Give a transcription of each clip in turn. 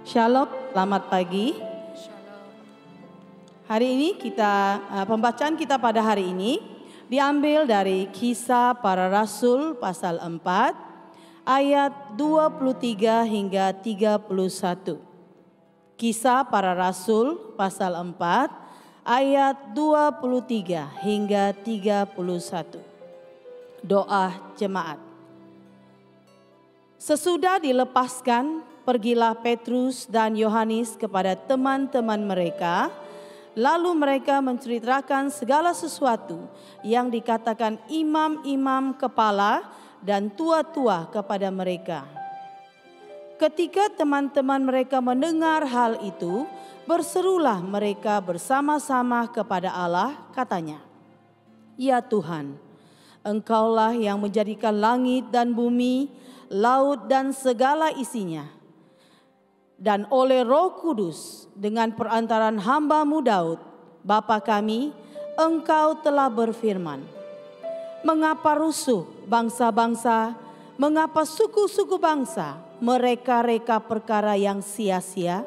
Shalom, selamat pagi. Hari ini pembacaan kita pada hari ini diambil dari Kisah Para Rasul pasal 4 ayat 23 hingga 31. Kisah Para Rasul pasal 4 ayat 23 hingga 31. Doa jemaat. Sesudah dilepaskan, pergilah Petrus dan Yohanes kepada teman-teman mereka, lalu mereka menceritakan segala sesuatu yang dikatakan imam-imam kepala dan tua-tua kepada mereka. Ketika teman-teman mereka mendengar hal itu, berserulah mereka bersama-sama kepada Allah, katanya, "Ya Tuhan, Engkaulah yang menjadikan langit dan bumi, laut dan segala isinya. Dan oleh Roh Kudus dengan perantaran hamba-Mu Daud, Bapa kami, Engkau telah berfirman, mengapa rusuh bangsa-bangsa, mengapa suku-suku bangsa mereka-reka perkara yang sia-sia?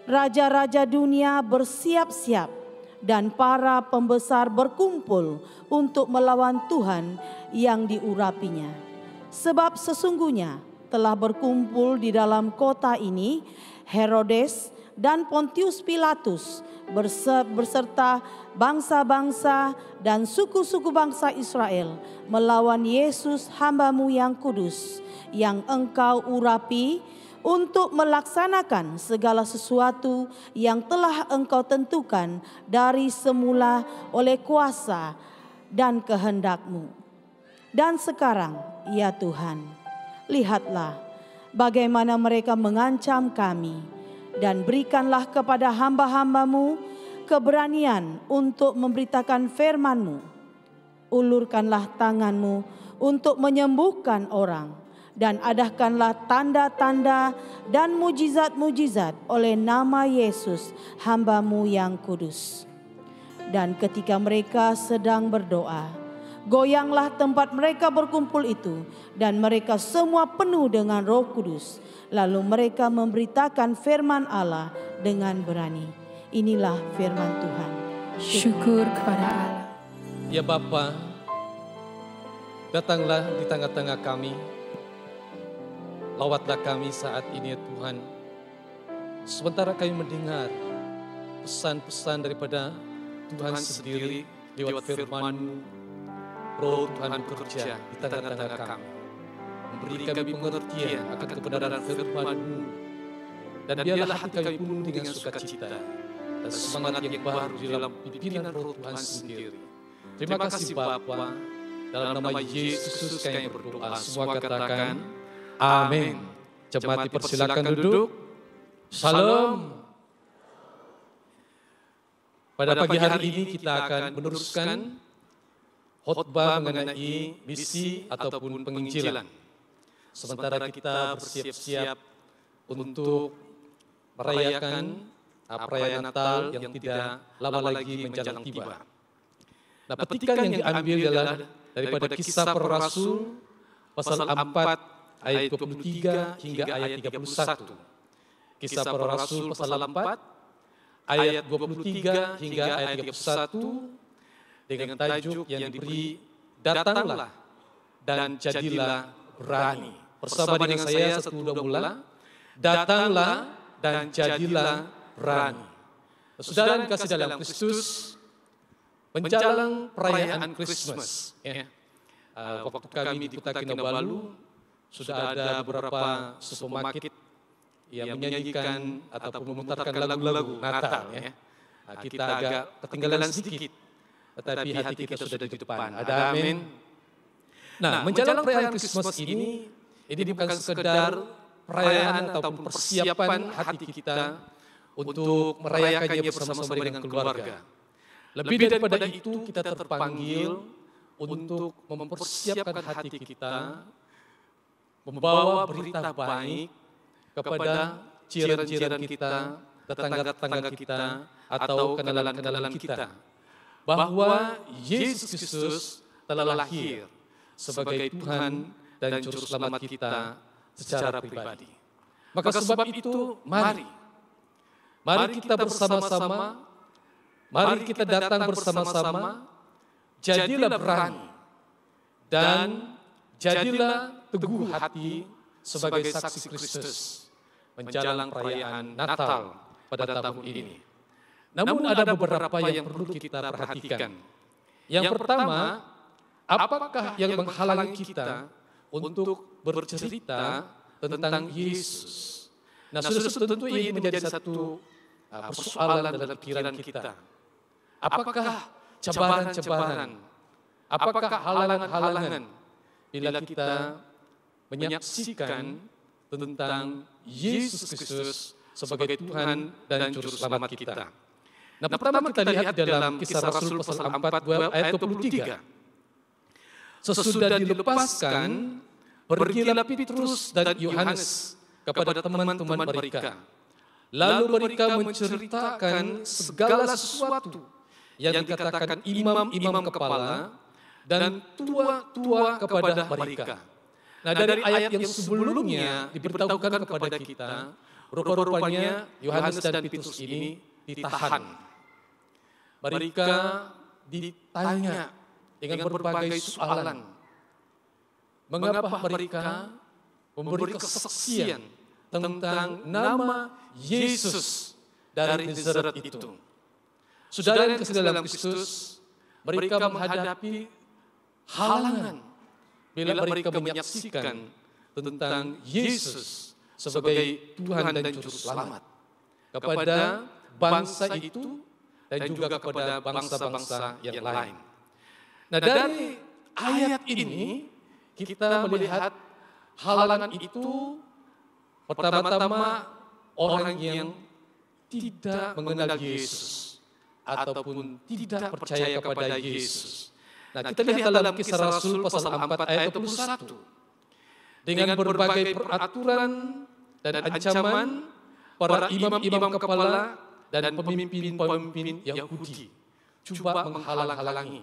Raja-raja dunia bersiap-siap dan para pembesar berkumpul untuk melawan Tuhan yang diurapinya. Sebab sesungguhnya telah berkumpul di dalam kota ini Herodes dan Pontius Pilatus berserta bangsa-bangsa dan suku-suku bangsa Israel melawan Yesus hamba-Mu yang kudus, yang Engkau urapi untuk melaksanakan segala sesuatu yang telah Engkau tentukan dari semula oleh kuasa dan kehendak-Mu. Dan sekarang, ya Tuhan, lihatlah bagaimana mereka mengancam kami, dan berikanlah kepada hamba-hamba-Mu keberanian untuk memberitakan firman-Mu. Ulurkanlah tangan-Mu untuk menyembuhkan orang, dan adakanlah tanda-tanda dan mujizat-mujizat oleh nama Yesus hamba-Mu yang kudus." Dan ketika mereka sedang berdoa, goyanglah tempat mereka berkumpul itu, dan mereka semua penuh dengan Roh Kudus. Lalu mereka memberitakan firman Allah dengan berani. Inilah firman Tuhan. Syukur kepada Allah. Ya Bapa, datanglah di tengah-tengah kami. Lawatlah kami saat ini ya Tuhan. Sementara kami mendengar pesan-pesan daripada Tuhan sendiri lewat firman-Mu, Roh Tuhan bekerja di tengah-tengah kami, memberi kami pengertian akan kebenaran firman-Mu, dan biarlah hati kami penuh dengan sukacita dan semangat yang baru di dalam pimpinan Roh Tuhan sendiri. Terima kasih Bapa, dalam nama Yesus kami berdoa. Semua katakan amin. Jemaat dipersilakan duduk. Shalom. Pada pagi hari ini kita akan meneruskan khotbah mengenai misi ataupun penginjilan. Sementara kita bersiap-siap untuk merayakan perayaan Natal yang tidak lama lagi menjelang tiba. Nah, petikan yang diambil adalah daripada Kisah Para Rasul pasal 4 ayat 23 hingga ayat 31. Kisah Para Rasul pasal 4 ayat 23 hingga ayat 31 dengan tajuk yang diberi "Datanglah dan jadilah berani". Bersama dengan saya 1, 2 mula. Datanglah dan jadilah berani. Saudara yang kasih dalam Kristus, menjelang perayaan Christmas, waktu kami di Kota Kinabalu sudah ada beberapa supermarket yang menyanyikan ataupun memutarkan lagu-lagu Natal. Kita agak ketinggalan sedikit, tetapi hati kita sudah di depan. Ada amin. Nah, menjelang perayaan Christmas ini bukan sekedar perayaan ataupun persiapan hati kita untuk merayakannya bersama-sama dengan keluarga. Lebih daripada itu, kita terpanggil untuk mempersiapkan hati kita, membawa berita baik kepada jiran-jiran kita, tetangga-tetangga kita, atau kenalan-kenalan kita, bahwa Yesus Kristus telah lahir sebagai Tuhan dan Juru Selamat kita secara pribadi. Maka sebab itu mari kita bersama-sama, mari kita datang bersama-sama, jadilah berani dan jadilah teguh hati sebagai saksi Kristus menjelang perayaan Natal pada tahun ini. Namun ada beberapa yang perlu kita perhatikan. Yang pertama, apakah yang menghalangi kita untuk bercerita tentang Yesus? Nah, saudara, tentu ini menjadi satu persoalan dalam pikiran kita. Apakah cabaran-cabaran, apakah halangan-halangan bila kita menyaksikan tentang Yesus Kristus sebagai Tuhan dan Juru Selamat kita? Nah, pertama kita lihat dalam Kisah Rasul pasal 4 ayat 23. Sesudah dilepaskan, pergilah Petrus dan Yohanes kepada teman-teman mereka. Lalu mereka menceritakan segala sesuatu yang dikatakan imam-imam kepala dan tua-tua kepada mereka. Nah, dari ayat yang sebelumnya diberitahukan kepada kita, rupa-rupanya Yohanes dan Petrus ini ditahan. Mereka ditanya dengan berbagai soalan. Mengapa mereka memberi kesaksian tentang nama Yesus dari Nazaret itu? Saudara yang kasih dalam Kristus, mereka menghadapi halangan bila mereka menyaksikan tentang Yesus sebagai Tuhan dan Juru Selamat kepada bangsa itu dan juga kepada bangsa-bangsa yang lain. Nah, dari ayat ini kita melihat halangan itu pertama-tama orang yang tidak mengenal Yesus ataupun tidak percaya kepada Yesus. Nah, kita lihat dalam Kisah Rasul pasal 4 ayat 21. Dengan berbagai peraturan dan ancaman, para imam-imam kepala dan pemimpin-pemimpin Yahudi coba menghalang-halangi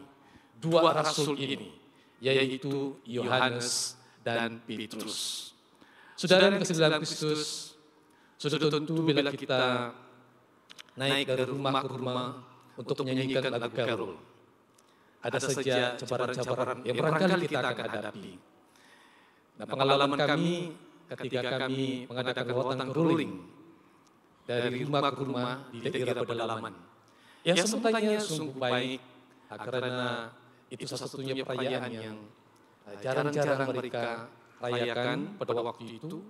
dua rasul ini, yaitu Yohanes dan Petrus. Saudara yang kasih dalam Kristus, sudah tentu bila kita naik dari rumah ke rumah untuk menyanyikan lagu Karol, ada saja cabaran-cabaran yang barangkali kita akan hadapi. Nah, pengalaman kami ketika kami mengadakan lawatan caroling dari rumah ke rumah di daerah pedalaman, yang sebenarnya sungguh baik karena itu salah satunya perayaan yang jarang-jarang mereka rayakan pada waktu itu.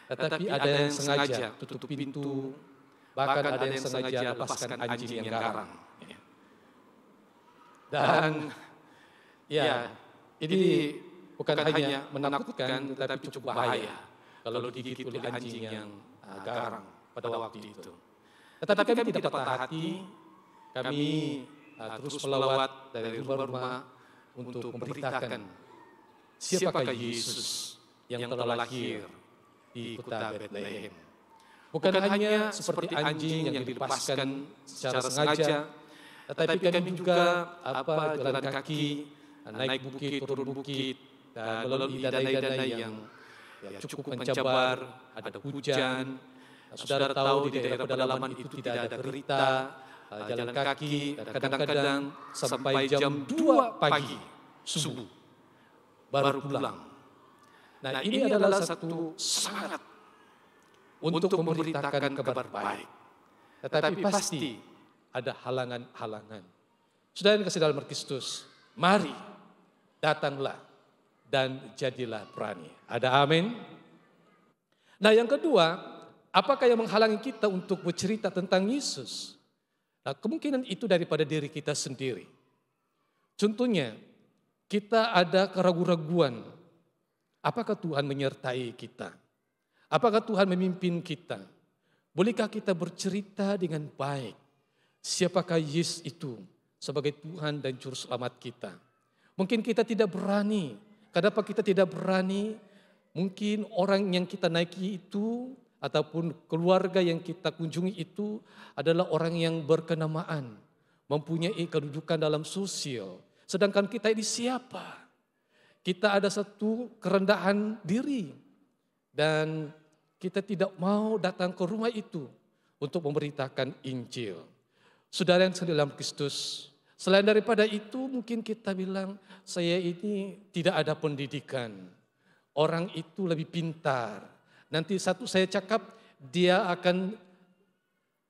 Tetapi ada yang sengaja tutup pintu, bahkan ada yang sengaja lepaskan anjing yang garang. Dan ini bukan hanya menakutkan, tetapi cukup bahaya kalau digigit oleh anjing yang garang pada waktu itu. Tetapi kami tidak patah hati, kami terus melawat dari rumah-rumah untuk memberitakan siapakah Yesus yang telah lahir di kota Bethlehem. Bukan hanya seperti anjing yang dilepaskan secara sengaja, tetapi kami juga jalan kaki, naik bukit, turun bukit, dan melalui danai-danai yang cukup mencabar, ada hujan. Saudara tahu di daerah pedalaman itu tidak ada kereta, jalan kaki, kadang-kadang sampai jam 2 pagi subuh baru pulang. Nah, ini adalah satu semangat untuk memberitakan kabar baik. Tetapi pasti ada halangan-halangan. Saudara yang kasih dalam Kristus, mari datanglah dan jadilah berani. Ada amin? Nah, yang kedua, apakah yang menghalangi kita untuk bercerita tentang Yesus? Nah, kemungkinan itu daripada diri kita sendiri. Contohnya, kita ada keraguan-raguan. Apakah Tuhan menyertai kita? Apakah Tuhan memimpin kita? Bolehkah kita bercerita dengan baik? Siapakah Yesus itu sebagai Tuhan dan Juru Selamat kita? Mungkin kita tidak berani. Kenapa kita tidak berani? Mungkin orang yang kita naiki itu ataupun keluarga yang kita kunjungi itu adalah orang yang berkenamaan, mempunyai kedudukan dalam sosial. Sedangkan kita ini siapa? Kita ada satu kerendahan diri dan kita tidak mau datang ke rumah itu untuk memberitakan Injil. Saudara yang sekalian dalam Kristus, selain daripada itu mungkin kita bilang, saya ini tidak ada pendidikan. Orang itu lebih pintar. Nanti satu saya cakap, dia akan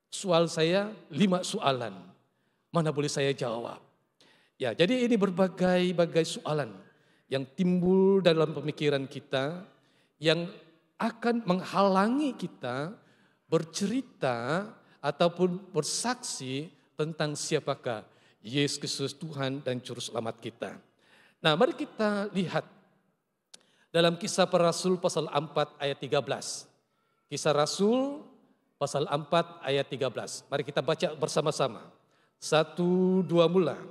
soal saya 5 soalan. Mana boleh saya jawab? Ya, jadi ini berbagai soalan yang timbul dalam pemikiran kita yang akan menghalangi kita bercerita ataupun bersaksi tentang siapakah Yesus Kristus Tuhan dan Juru Selamat kita. Nah, mari kita lihat dalam Kisah Para Rasul pasal 4 ayat 13. Kisah Rasul pasal 4 ayat 13. Mari kita baca bersama-sama. 1, 2 mula.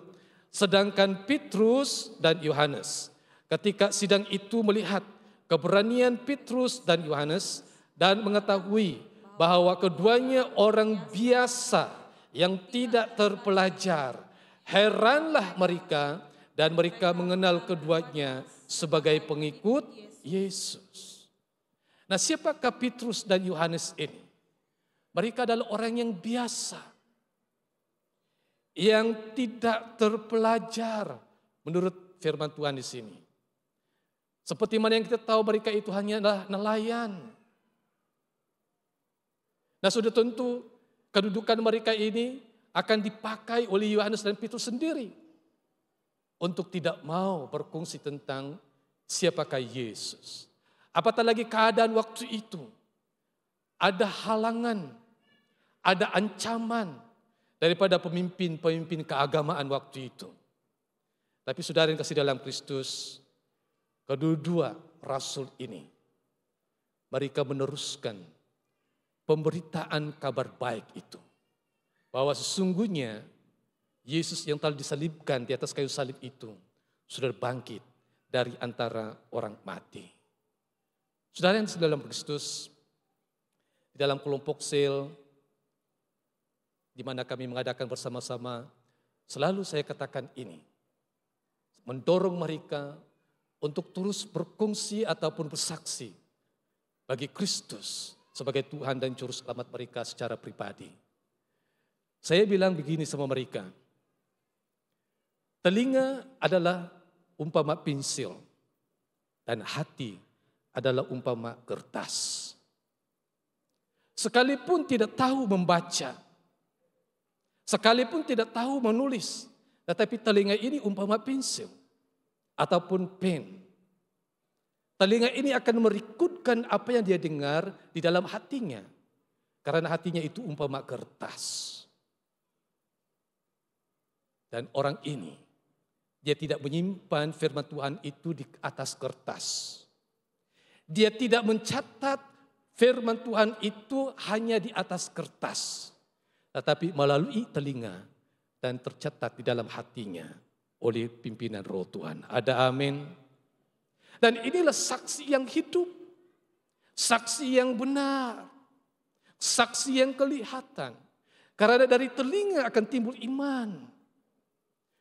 Sedangkan Petrus dan Yohanes ketika sidang itu melihat keberanian Petrus dan Yohanes dan mengetahui bahwa keduanya orang biasa yang tidak terpelajar, heranlah mereka dan mereka mengenal keduanya sebagai pengikut Yesus. Nah, siapakah Petrus dan Yohanes ini? Mereka adalah orang yang biasa, yang tidak terpelajar menurut firman Tuhan di sini. Seperti mana yang kita tahu mereka itu hanyalah nelayan. Nah, sudah tentu kedudukan mereka ini akan dipakai oleh Yohanes dan Petrus sendiri untuk tidak mau berkongsi tentang siapakah Yesus. Apatah lagi keadaan waktu itu. Ada halangan, ada ancaman daripada pemimpin-pemimpin keagamaan waktu itu. Tapi saudara yang kasih dalam Kristus, kedua rasul ini, mereka meneruskan pemberitaan kabar baik itu. Bahwa sesungguhnya Yesus yang telah disalibkan di atas kayu salib itu sudah bangkit dari antara orang mati. Saudara yang dalam Kristus, di dalam kelompok sel, di mana kami mengadakan bersama-sama, selalu saya katakan ini, mendorong mereka untuk terus berkongsi ataupun bersaksi bagi Kristus sebagai Tuhan dan Juru Selamat mereka secara pribadi. Saya bilang begini sama mereka, telinga adalah umpama pensil dan hati adalah umpama kertas. Sekalipun tidak tahu membaca, sekalipun tidak tahu menulis, tetapi telinga ini umpama pensil ataupun pen. Telinga ini akan merikutkan apa yang dia dengar di dalam hatinya. Karena hatinya itu umpama kertas. Dan orang ini, dia tidak menyimpan firman Tuhan itu di atas kertas. Dia tidak mencatat firman Tuhan itu hanya di atas kertas. Tetapi melalui telinga dan tercatat di dalam hatinya oleh pimpinan Roh Tuhan. Ada amin. Dan inilah saksi yang hidup, saksi yang benar, saksi yang kelihatan. Karena dari telinga akan timbul iman.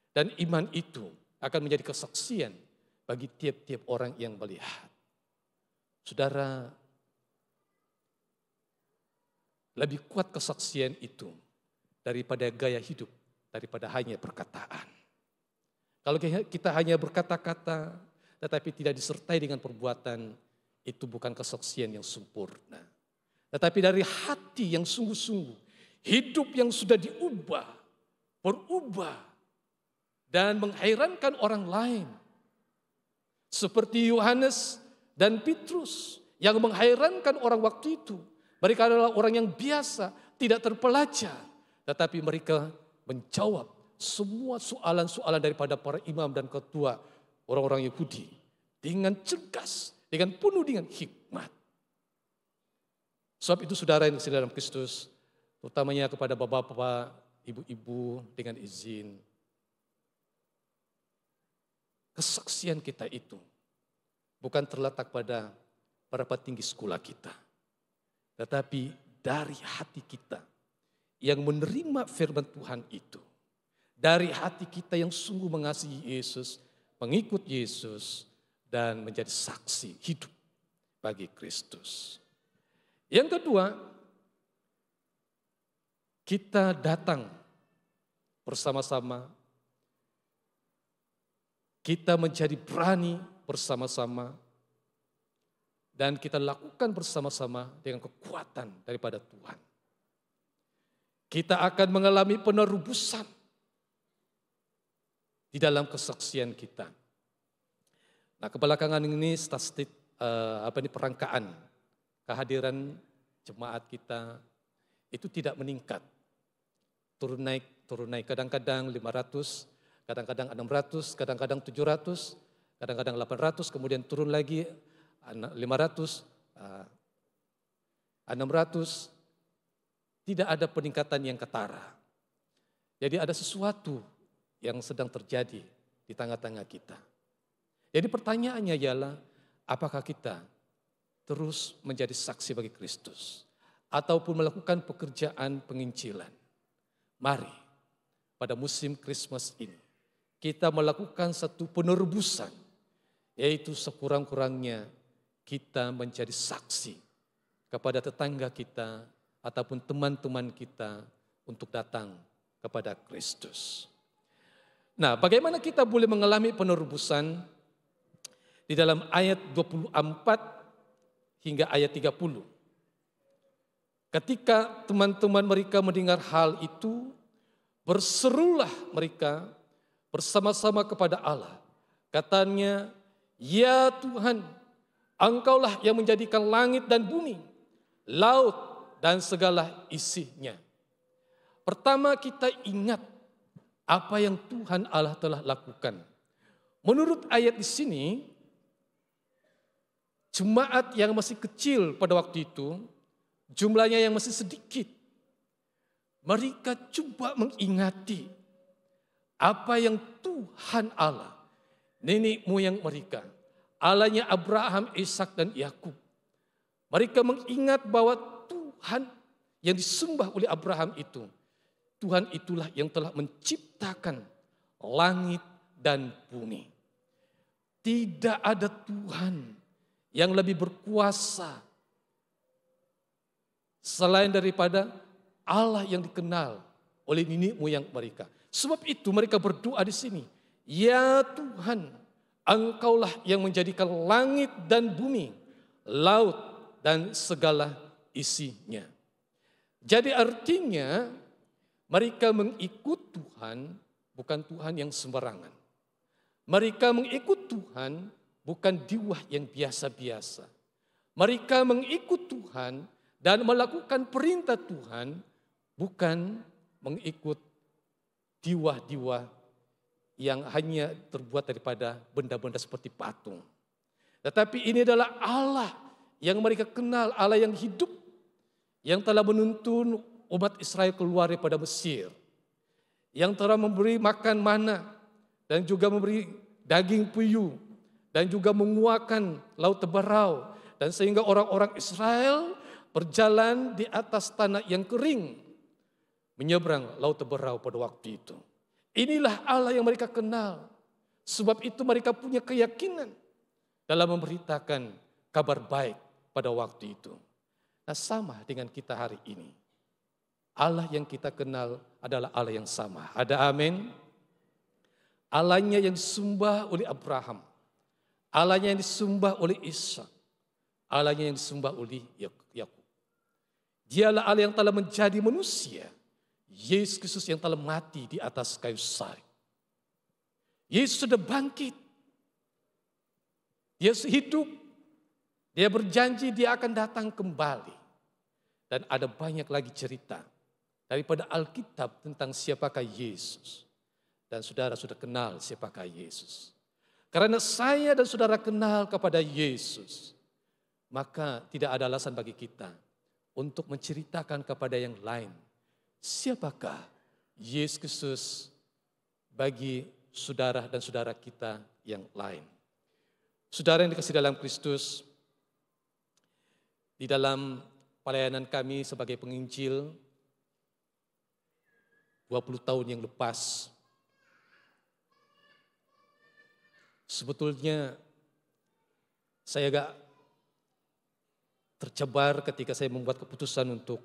Dan iman itu akan menjadi kesaksian bagi tiap-tiap orang yang melihat. Saudara, lebih kuat kesaksian itu daripada gaya hidup, daripada hanya perkataan. Kalau kita hanya berkata-kata, tetapi tidak disertai dengan perbuatan, itu bukan kesaksian yang sempurna. Tetapi dari hati yang sungguh-sungguh, hidup yang sudah diubah, berubah, dan menghairankan orang lain. Seperti Yohanes dan Petrus yang menghairankan orang waktu itu. Mereka adalah orang yang biasa, tidak terpelajar. Tetapi mereka menjawab semua soalan-soalan daripada para imam dan ketua orang-orang Yahudi dengan cerdas, dengan penuh dengan hikmat. Sebab itu saudara yang kasih dalam Kristus, utamanya kepada bapak-bapak, ibu-ibu, dengan izin, kesaksian kita itu bukan terletak pada berapa tinggi sekolah kita, tetapi dari hati kita yang menerima firman Tuhan itu, dari hati kita yang sungguh mengasihi Yesus, mengikut Yesus, dan menjadi saksi hidup bagi Kristus. Yang kedua, kita datang bersama-sama, kita menjadi berani bersama-sama, dan kita lakukan bersama-sama dengan kekuatan daripada Tuhan. Kita akan mengalami penerubusan di dalam kesaksian kita. Nah, kebelakangan ini statistik perangkaan kehadiran jemaat kita itu tidak meningkat. Turun naik. Kadang-kadang 500, kadang-kadang 600, kadang-kadang 700, kadang-kadang 800, kemudian turun lagi 500, 600. Tidak ada peningkatan yang ketara. Jadi ada sesuatu yang sedang terjadi di tengah-tengah kita. Jadi pertanyaannya ialah, apakah kita terus menjadi saksi bagi Kristus ataupun melakukan pekerjaan penginjilan? Mari pada musim Christmas ini kita melakukan satu penerubusan, yaitu sekurang-kurangnya kita menjadi saksi kepada tetangga kita ataupun teman-teman kita untuk datang kepada Kristus. Nah, bagaimana kita boleh mengalami penerubusan? Di dalam ayat 24 hingga ayat 30. Ketika teman-teman mereka mendengar hal itu, berserulah mereka bersama-sama kepada Allah. Katanya, "Ya Tuhan, Engkaulah yang menjadikan langit dan bumi, laut dan segala isinya." Pertama kita ingat apa yang Tuhan Allah telah lakukan. Menurut ayat di sini, jemaat yang masih kecil pada waktu itu, jumlahnya yang masih sedikit, mereka coba mengingati apa yang Tuhan Allah, nenek moyang mereka, Allahnya Abraham, Ishak dan Yakub. Mereka mengingat bahwa Tuhan yang disembah oleh Abraham itu, Tuhan itulah yang telah menciptakan langit dan bumi. Tidak ada Tuhan yang lebih berkuasa selain daripada Allah yang dikenal oleh nenek moyang mereka. Sebab itu mereka berdoa di sini, "Ya Tuhan, Engkaulah yang menjadikan langit dan bumi, laut dan segala isinya." Jadi artinya mereka mengikut Tuhan, bukan Tuhan yang sembarangan. Mereka mengikut Tuhan, bukan diwah yang biasa-biasa. Mereka mengikut Tuhan dan melakukan perintah Tuhan, bukan mengikut diwah-diwah yang hanya terbuat daripada benda-benda seperti patung. Tetapi ini adalah Allah yang mereka kenal, Allah yang hidup, yang telah menuntun umat Israel keluar daripada Mesir, yang telah memberi makan mana dan juga memberi daging puyuh dan juga menguakkan laut teberau, dan sehingga orang-orang Israel berjalan di atas tanah yang kering menyeberang laut teberau pada waktu itu. Inilah Allah yang mereka kenal. Sebab itu mereka punya keyakinan dalam memberitakan kabar baik pada waktu itu. Nah, sama dengan kita hari ini. Allah yang kita kenal adalah Allah yang sama. Ada amin? Allahnya yang disembah oleh Abraham, Allahnya yang disembah oleh Ishak, Allahnya yang disembah oleh Yakub. Dialah Allah yang telah menjadi manusia, Yesus Kristus yang telah mati di atas kayu salib. Yesus sudah bangkit, Yesus hidup, Dia berjanji Dia akan datang kembali. Dan ada banyak lagi cerita daripada Alkitab tentang siapakah Yesus. Dan saudara sudah kenal siapakah Yesus. Karena saya dan saudara kenal kepada Yesus, maka tidak ada alasan bagi kita untuk menceritakan kepada yang lain siapakah Yesus Kristus bagi saudara dan saudara kita yang lain. Saudara yang dikasihi dalam Kristus, di dalam pelayanan kami sebagai penginjil 20 tahun yang lepas, sebetulnya saya agak tercebar ketika saya membuat keputusan untuk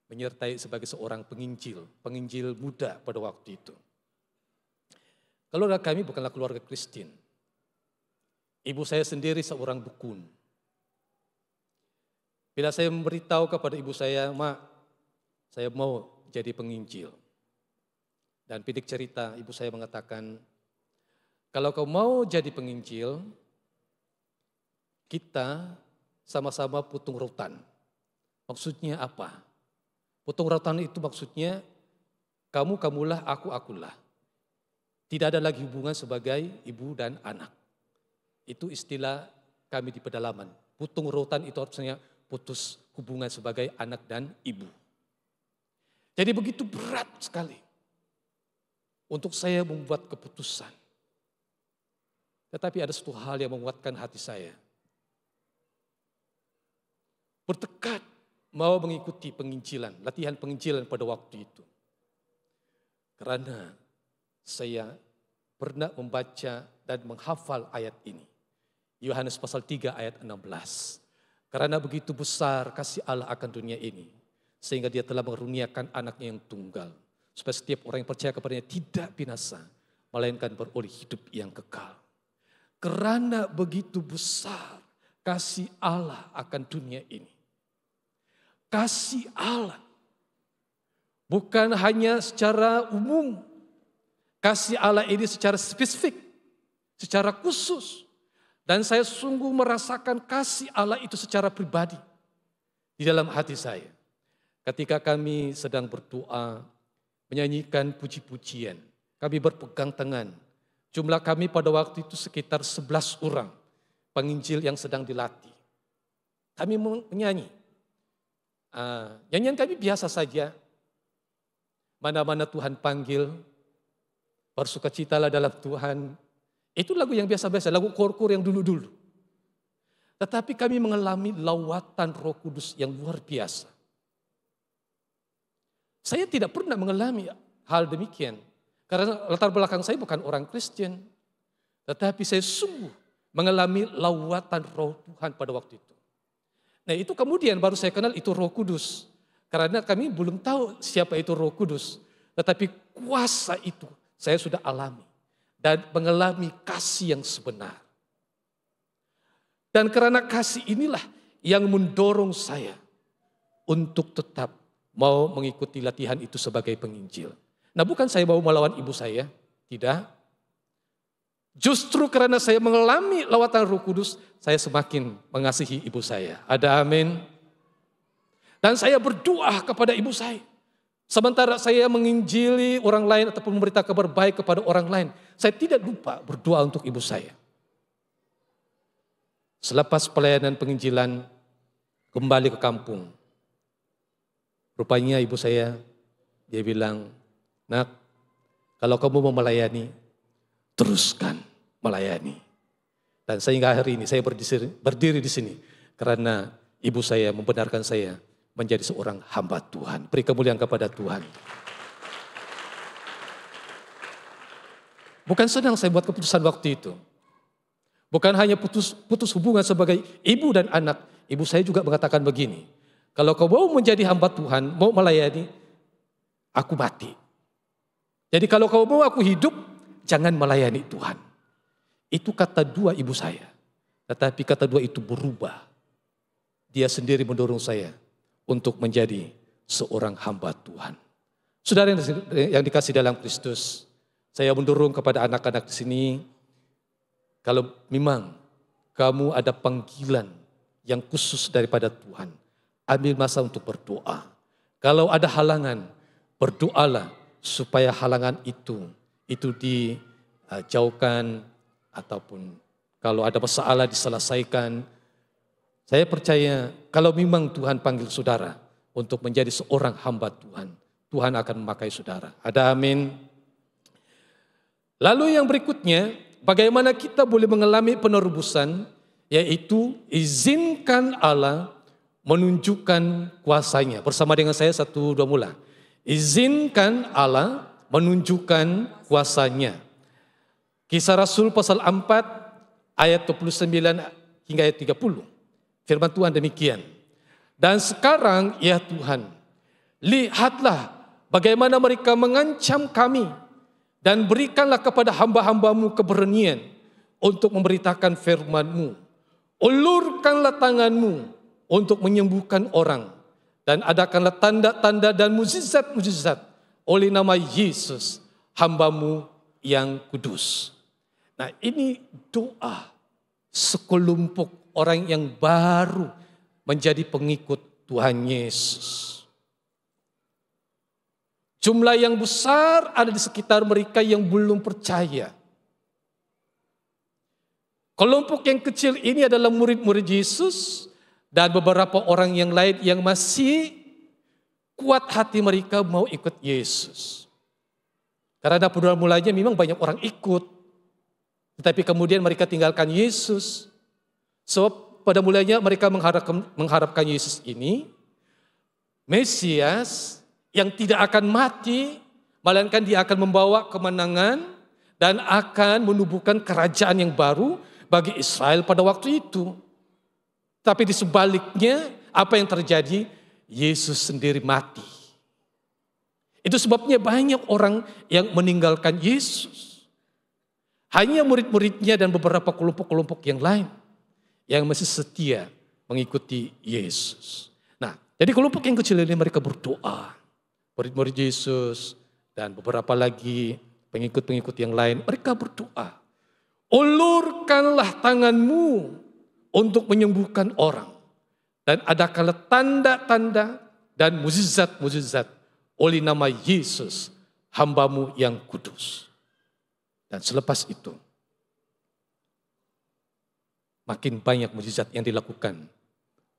menyertai sebagai seorang penginjil muda pada waktu itu. Keluarga kami bukanlah keluarga Kristen. Ibu saya sendiri seorang dukun. Bila saya memberitahu kepada ibu saya, "Mak, saya mau jadi penginjil." Dan pidik cerita, ibu saya mengatakan, "Kalau kau mau jadi penginjil, kita sama-sama putung rotan." Maksudnya apa? Putung rotan itu maksudnya kamulah, akulah. Tidak ada lagi hubungan sebagai ibu dan anak. Itu istilah kami di pedalaman. Putung rotan itu artinya putus hubungan sebagai anak dan ibu. Jadi begitu berat sekali untuk saya membuat keputusan. Tetapi ada satu hal yang menguatkan hati saya. Bertekad mau mengikuti penginjilan, latihan penginjilan pada waktu itu. Karena saya pernah membaca dan menghafal ayat ini. Yohanes pasal 3 ayat 16. Karena begitu besar kasih Allah akan dunia ini, sehingga dia telah mengaruniakan anaknya yang tunggal, supaya setiap orang yang percaya kepadanya tidak binasa, melainkan beroleh hidup yang kekal. Karena begitu besar kasih Allah akan dunia ini. Kasih Allah bukan hanya secara umum, kasih Allah ini secara spesifik, secara khusus. Dan saya sungguh merasakan kasih Allah itu secara pribadi di dalam hati saya. Ketika kami sedang berdoa, menyanyikan puji-pujian, kami berpegang tangan. Jumlah kami pada waktu itu sekitar 11 orang penginjil yang sedang dilatih. Kami menyanyi. Nyanyian kami biasa saja. Mana-mana Tuhan panggil, bersukacitalah dalam Tuhan. Itu lagu yang biasa-biasa, lagu kor-kor yang dulu-dulu. Tetapi kami mengalami lawatan Roh Kudus yang luar biasa. Saya tidak pernah mengalami hal demikian. Karena latar belakang saya bukan orang Kristen. Tetapi saya sungguh mengalami lawatan Roh Tuhan pada waktu itu. Nah itu kemudian baru saya kenal itu Roh Kudus. Karena kami belum tahu siapa itu Roh Kudus. Tetapi kuasa itu saya sudah alami. Dan mengalami kasih yang sebenar. Dan karena kasih inilah yang mendorong saya untuk tetap mau mengikuti latihan itu sebagai penginjil. Nah bukan saya mau melawan ibu saya, tidak. Justru karena saya mengalami lawatan Roh Kudus, saya semakin mengasihi ibu saya. Ada amin. Dan saya berdoa kepada ibu saya. Sementara saya menginjili orang lain ataupun memberitakan kabar baik kepada orang lain, saya tidak lupa berdoa untuk ibu saya. Selepas pelayanan penginjilan, kembali ke kampung. Rupanya ibu saya, dia bilang, "Nak, kalau kamu mau melayani, teruskan melayani." Dan sehingga hari ini saya berdiri di sini karena ibu saya membenarkan saya menjadi seorang hamba Tuhan. Beri kemuliaan kepada Tuhan. Bukan senang saya buat keputusan waktu itu. Bukan hanya putus hubungan sebagai ibu dan anak. Ibu saya juga mengatakan begini, "Kalau kau mau menjadi hamba Tuhan, mau melayani, aku mati. Jadi kalau kau mau aku hidup, jangan melayani Tuhan." Itu kata dua ibu saya. Tetapi kata dua itu berubah. Dia sendiri mendorong saya untuk menjadi seorang hamba Tuhan. Saudara yang dikasih dalam Kristus, saya mendorong kepada anak-anak di sini, kalau memang kamu ada panggilan yang khusus daripada Tuhan, ambil masa untuk berdoa. Kalau ada halangan, berdoalah supaya halangan itu dijauhkan, ataupun kalau ada masalah diselesaikan. Saya percaya kalau memang Tuhan panggil saudara untuk menjadi seorang hamba Tuhan, Tuhan akan memakai saudara. Ada amin. Lalu yang berikutnya, bagaimana kita boleh mengalami penerubusan, yaitu izinkan Allah menunjukkan kuasanya. Bersama dengan saya 1, 2 mula. Izinkan Allah menunjukkan kuasanya. Kisah Rasul pasal 4 ayat 29 hingga ayat 30. Firman Tuhan demikian. Dan sekarang ya Tuhan, lihatlah bagaimana mereka mengancam kami, dan berikanlah kepada hamba-hambamu keberanian untuk memberitakan firman-Mu. Ulurkanlah tangan-Mu untuk menyembuhkan orang, dan adakanlah tanda-tanda dan mukjizat-mukjizat oleh nama Yesus, hamba-Mu yang kudus. Nah, ini doa sekelompok orang yang baru menjadi pengikut Tuhan Yesus. Jumlah yang besar ada di sekitar mereka yang belum percaya. Kelompok yang kecil ini adalah murid-murid Yesus dan beberapa orang yang lain yang masih kuat hati mereka mau ikut Yesus. Karena pada mulanya memang banyak orang ikut, tetapi kemudian mereka tinggalkan Yesus. Sebab pada mulanya mereka mengharapkan Yesus ini Mesias yang tidak akan mati, melainkan dia akan membawa kemenangan dan akan menubuhkan kerajaan yang baru bagi Israel pada waktu itu. Tapi di sebaliknya, apa yang terjadi? Yesus sendiri mati. Itu sebabnya banyak orang yang meninggalkan Yesus. Hanya murid-muridnya dan beberapa kelompok-kelompok yang lain yang masih setia mengikuti Yesus. Nah, jadi kelompok yang kecil ini mereka berdoa. Murid-murid Yesus dan beberapa lagi pengikut-pengikut yang lain, mereka berdoa. Ulurkanlah tangan-Mu untuk menyembuhkan orang. Dan adakanlah tanda-tanda dan mukjizat-mukjizat oleh nama Yesus, hamba-Mu yang kudus. Dan selepas itu, makin banyak mukjizat yang dilakukan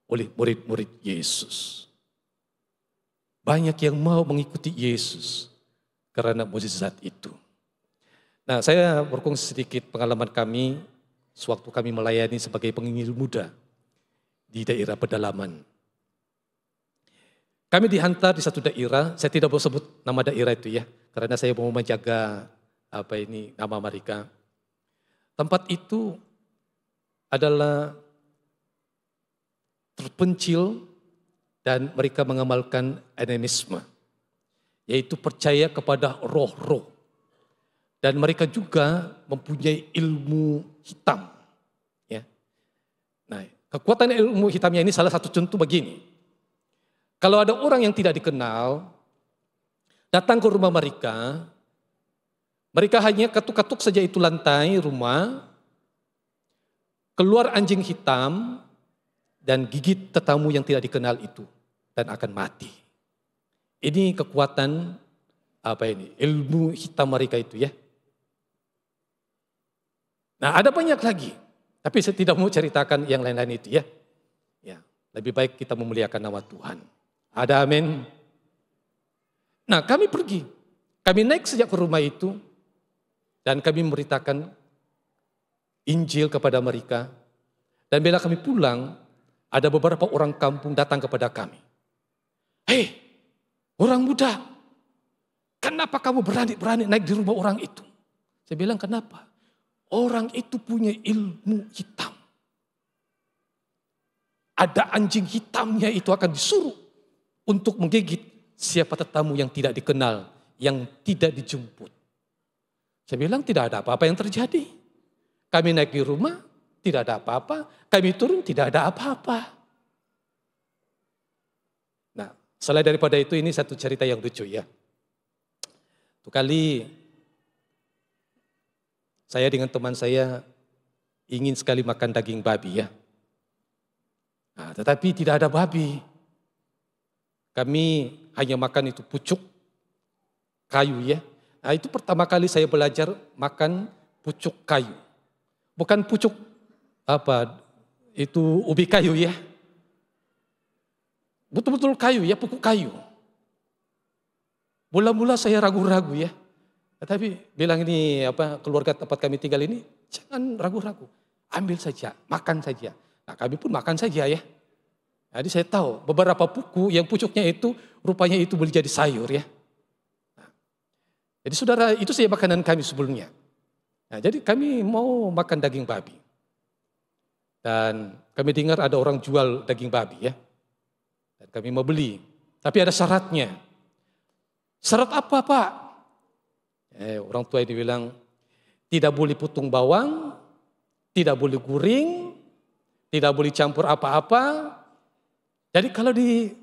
oleh murid-murid Yesus. Banyak yang mau mengikuti Yesus karena mukjizat itu. Nah, saya berkongsi sedikit pengalaman kami sewaktu kami melayani sebagai penginjil muda di daerah pedalaman. Kami dihantar di satu daerah, saya tidak mau sebut nama daerah itu ya, karena saya mau menjaga nama mereka. Tempat itu adalah terpencil dan mereka mengamalkan animisme, yaitu percaya kepada roh-roh. Dan mereka juga mempunyai ilmu hitam. Ya. Nah, kekuatan ilmu hitamnya ini salah satu contoh begini. Kalau ada orang yang tidak dikenal, datang ke rumah mereka, mereka hanya katuk-katuk saja itu lantai rumah, keluar anjing hitam, dan gigit tetamu yang tidak dikenal itu. Dan akan mati. Ini kekuatan ilmu hitam mereka itu ya. Nah, ada banyak lagi, tapi saya tidak mau ceritakan yang lain-lain itu ya. Ya, lebih baik kita memuliakan nama Tuhan. Ada amin. Nah, kami pergi, kami naik sejak ke rumah itu dan kami memberitakan Injil kepada mereka. Dan bila kami pulang, ada beberapa orang kampung datang kepada kami. Hei, orang muda, kenapa kamu berani naik di rumah orang itu? Saya bilang, kenapa? Orang itu punya ilmu hitam. Ada anjing hitamnya itu akan disuruh untuk menggigit siapa tetamu yang tidak dikenal, yang tidak dijemput. Saya bilang, tidak ada apa-apa yang terjadi. Kami naik di rumah, tidak ada apa-apa. Kami turun, tidak ada apa-apa. Nah, selain daripada itu, ini satu cerita yang lucu ya. Satu kali saya dengan teman saya ingin sekali makan daging babi ya. Nah, tetapi tidak ada babi. Kami hanya makan itu pucuk kayu ya. Nah, itu pertama kali saya belajar makan pucuk kayu. Bukan pucuk itu ubi kayu ya. Betul-betul kayu ya, pokok kayu. Mula-mula saya ragu-ragu ya. Tapi bilang ini keluarga tempat kami tinggal ini, jangan ragu-ragu. Ambil saja, makan saja. Nah, kami pun makan saja ya. Jadi saya tahu beberapa puku yang pucuknya itu rupanya itu boleh jadi sayur ya. Nah, jadi saudara, itu saja makanan kami sebelumnya. Nah, jadi kami mau makan daging babi. Dan kami dengar ada orang jual daging babi ya. Dan kami mau beli. Tapi ada syaratnya. Syarat apa Pak? Orang tua ini bilang, tidak boleh putung bawang, tidak boleh guring, tidak boleh campur apa-apa. Jadi kalau di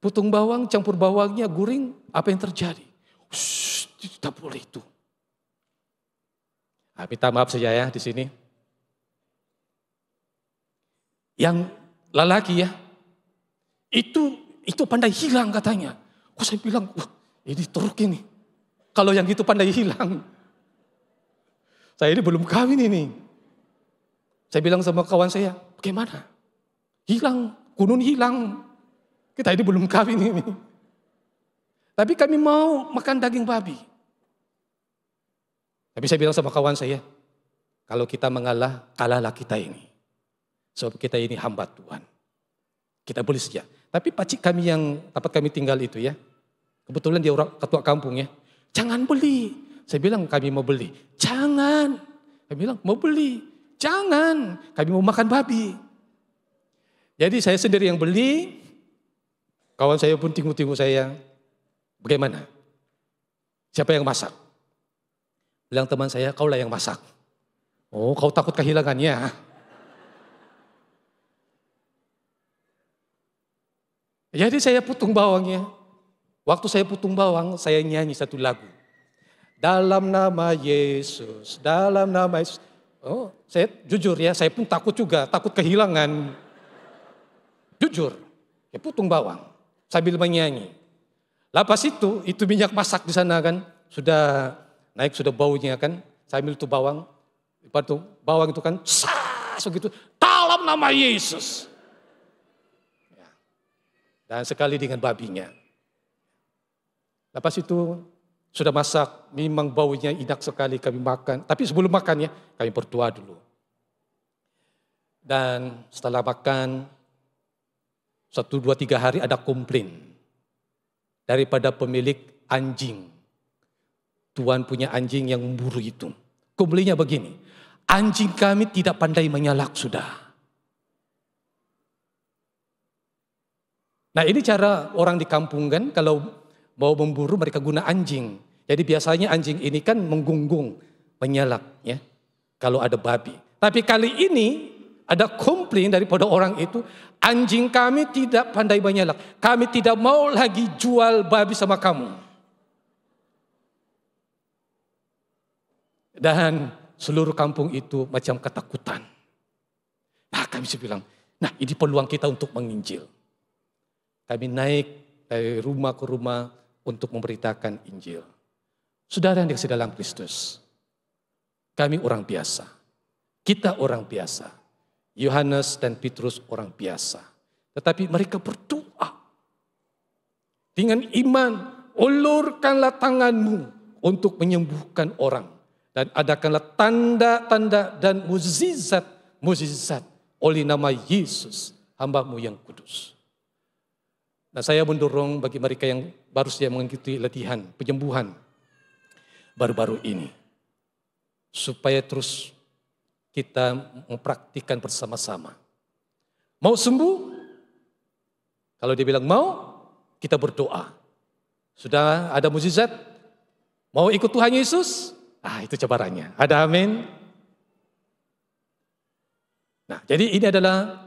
putung bawang, campur bawangnya, guring, apa yang terjadi? Tidak boleh itu. Nah, minta maaf saja ya di sini. Yang lelaki ya, itu pandai hilang katanya. Saya bilang, wah ini teruk ini. Kalau yang itu pandai hilang. Saya ini belum kawin ini. Saya bilang sama kawan saya, bagaimana? Hilang, kunun hilang. Kita ini belum kawin ini. Tapi kami mau makan daging babi. Tapi saya bilang sama kawan saya, kalau kita mengalah, kalahlah kita ini. Sebab kita ini hamba Tuhan. Kita boleh saja. Tapi pacik kami yang tempat kami tinggal itu ya, kebetulan dia orang ketua kampung ya, jangan beli. Saya bilang kami mau beli. Jangan. Kami bilang mau beli. Jangan. Kami mau makan babi. Jadi saya sendiri yang beli. Kawan saya pun tengok-tengok saya. Bagaimana? Siapa yang masak? Bilang teman saya, kaulah yang masak. Oh, kau takut kehilangannya. Jadi saya putung bawangnya. Waktu saya putung bawang, saya nyanyi satu lagu. Dalam nama Yesus, dalam nama Yesus. Oh, saya jujur ya, saya pun takut juga, takut kehilangan. Jujur, ya putung bawang sambil menyanyi. Lepas itu minyak masak di sana kan, sudah naik, sudah baunya kan. Saya ambil itu bawang, bawang itu kan, begitu, dalam nama Yesus. Ya. Dan sekali dengan babinya. Lepas itu sudah masak, memang baunya enak sekali kami makan. Tapi sebelum makan ya, kami berdoa dulu. Dan setelah makan, 1, 2, 3 hari ada komplain daripada pemilik anjing. Tuan punya anjing yang memburu itu. Komplainnya begini, anjing kami tidak pandai menyalak sudah. Nah ini cara orang di kampung kan, kalau mau memburu mereka guna anjing. Jadi biasanya anjing ini kan menggunggung, menyalak ya. Kalau ada babi. Tapi kali ini ada komplain daripada orang itu, anjing kami tidak pandai menyalak. Kami tidak mau lagi jual babi sama kamu. Dan seluruh kampung itu macam ketakutan. Nah kami bilang, nah ini peluang kita untuk menginjil. Kami naik dari rumah ke rumah untuk memberitakan Injil. Saudara yang dikasihi dalam Kristus, kami orang biasa. Kita orang biasa. Yohanes dan Petrus orang biasa. Tetapi mereka berdoa. Dengan iman, ulurkanlah tanganmu untuk menyembuhkan orang. Dan adakanlah tanda-tanda dan mukjizat oleh nama Yesus, hamba-Mu yang kudus. Nah saya mendorong bagi mereka yang baru saja mengikuti latihan penyembuhan baru-baru ini. Supaya terus kita mempraktikkan bersama-sama. Mau sembuh? Kalau dia bilang mau, kita berdoa. Sudah ada mukjizat? Mau ikut Tuhan Yesus? Ah itu cabarannya. Ada amin? Nah jadi ini adalah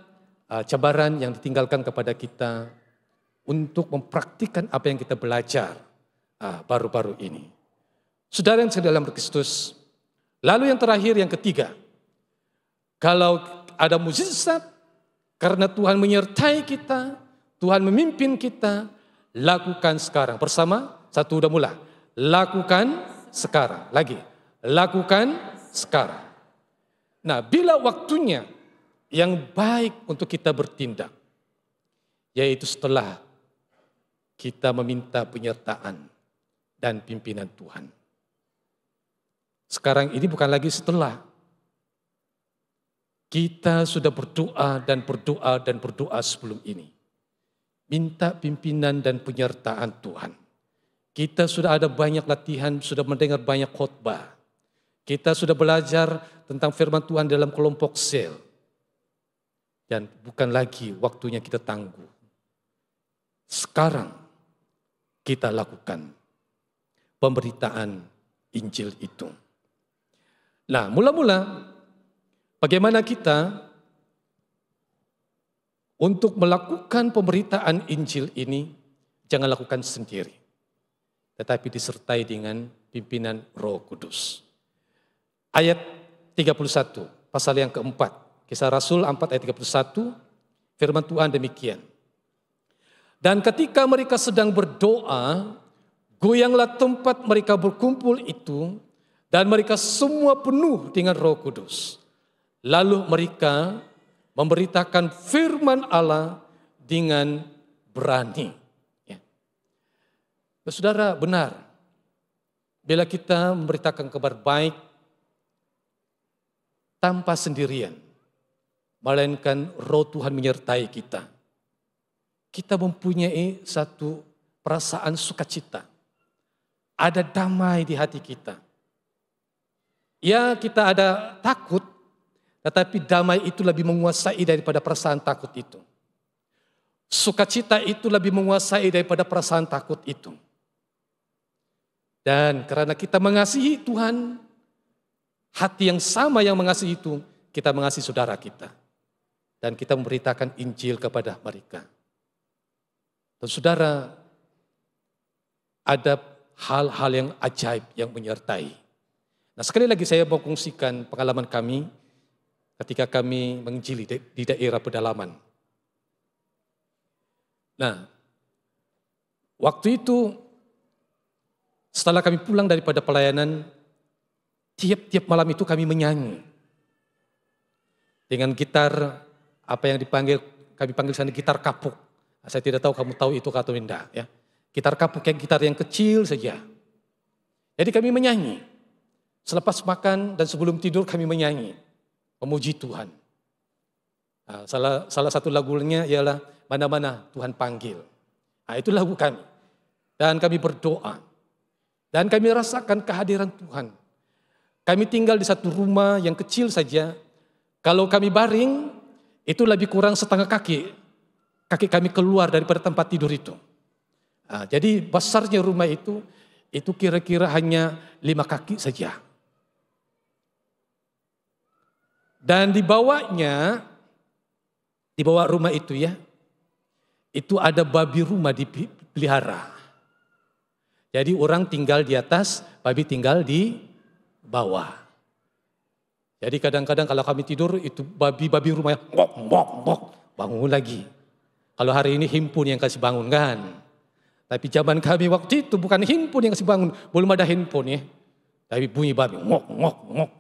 cabaran yang ditinggalkan kepada kita untuk mempraktikkan apa yang kita belajar baru-baru ini. Saudara yang dalam Kristus. Lalu yang terakhir, yang ketiga. Kalau ada mukjizat, karena Tuhan menyertai kita, Tuhan memimpin kita, lakukan sekarang. Bersama, satu udah mulai. Lakukan sekarang. Lagi, lakukan sekarang. Nah, bila waktunya yang baik untuk kita bertindak, yaitu setelah kita meminta penyertaan dan pimpinan Tuhan. Sekarang ini bukan lagi setelah. Kita sudah berdoa dan berdoa dan berdoa sebelum ini. Minta pimpinan dan penyertaan Tuhan. Kita sudah ada banyak latihan, sudah mendengar banyak khotbah. Kita sudah belajar tentang firman Tuhan dalam kelompok sel. Dan bukan lagi waktunya kita tangguh. Sekarang kita lakukan pemberitaan Injil itu. Nah, mula-mula bagaimana kita untuk melakukan pemberitaan Injil ini, jangan lakukan sendiri, tetapi disertai dengan pimpinan Roh Kudus. Ayat 31, pasal yang keempat, Kisah Rasul 4 ayat 31, firman Tuhan demikian. Dan ketika mereka sedang berdoa, goyanglah tempat mereka berkumpul itu, dan mereka semua penuh dengan Roh Kudus. Lalu mereka memberitakan firman Allah dengan berani. Ya. Saudara, benar, bila kita memberitakan kabar baik tanpa sendirian, melainkan Roh Tuhan menyertai kita, kita mempunyai satu perasaan sukacita. Ada damai di hati kita. Ya, kita ada takut, tetapi damai itu lebih menguasai daripada perasaan takut itu. Sukacita itu lebih menguasai daripada perasaan takut itu. Dan karena kita mengasihi Tuhan, hati yang sama yang mengasihi itu, kita mengasihi saudara kita. Dan kita memberitakan Injil kepada mereka. Dan saudara, ada hal-hal yang ajaib yang menyertai. Nah, sekali lagi saya mau kongsikan pengalaman kami ketika kami menginjili di daerah pedalaman. Nah, waktu itu setelah kami pulang daripada pelayanan, tiap-tiap malam itu kami menyanyi dengan gitar apa yang kami panggil sana gitar kapuk. Nah, saya tidak tahu kamu tahu itu atau tidak, ya. Gitar kapuk yang gitar yang kecil saja. Jadi kami menyanyi. Selepas makan dan sebelum tidur kami menyanyi, memuji Tuhan. Nah, salah satu lagunya ialah Mana-mana Tuhan Panggil. Nah, itu lagu kami. Dan kami berdoa. Dan kami rasakan kehadiran Tuhan. Kami tinggal di satu rumah yang kecil saja. Kalau kami baring, itu lebih kurang setengah kaki. Kaki kami keluar daripada tempat tidur itu. Nah, jadi besarnya rumah itu kira-kira hanya 5 kaki saja. Dan di bawah rumah itu ya, itu ada babi rumah dipelihara. Jadi orang tinggal di atas, babi tinggal di bawah. Jadi kadang-kadang kalau kami tidur itu babi rumahnya ngok, bangun lagi. Kalau hari ini himpun yang kasih bangun kan. Tapi zaman kami waktu itu bukan himpun yang kasih bangun, belum ada handphone ya. Tapi bunyi babi ngok.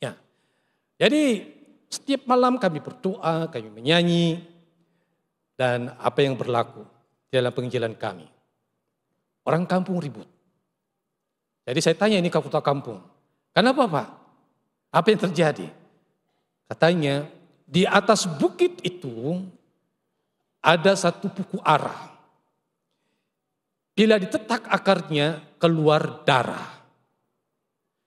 Ya. Jadi setiap malam kami berdoa, kami menyanyi, dan apa yang berlaku dalam penginjilan kami. Orang kampung ribut. Jadi saya tanya ini ketua kampung, kenapa Pak? Apa yang terjadi? Katanya di atas bukit itu ada satu puku arah. Bila ditetak akarnya keluar darah.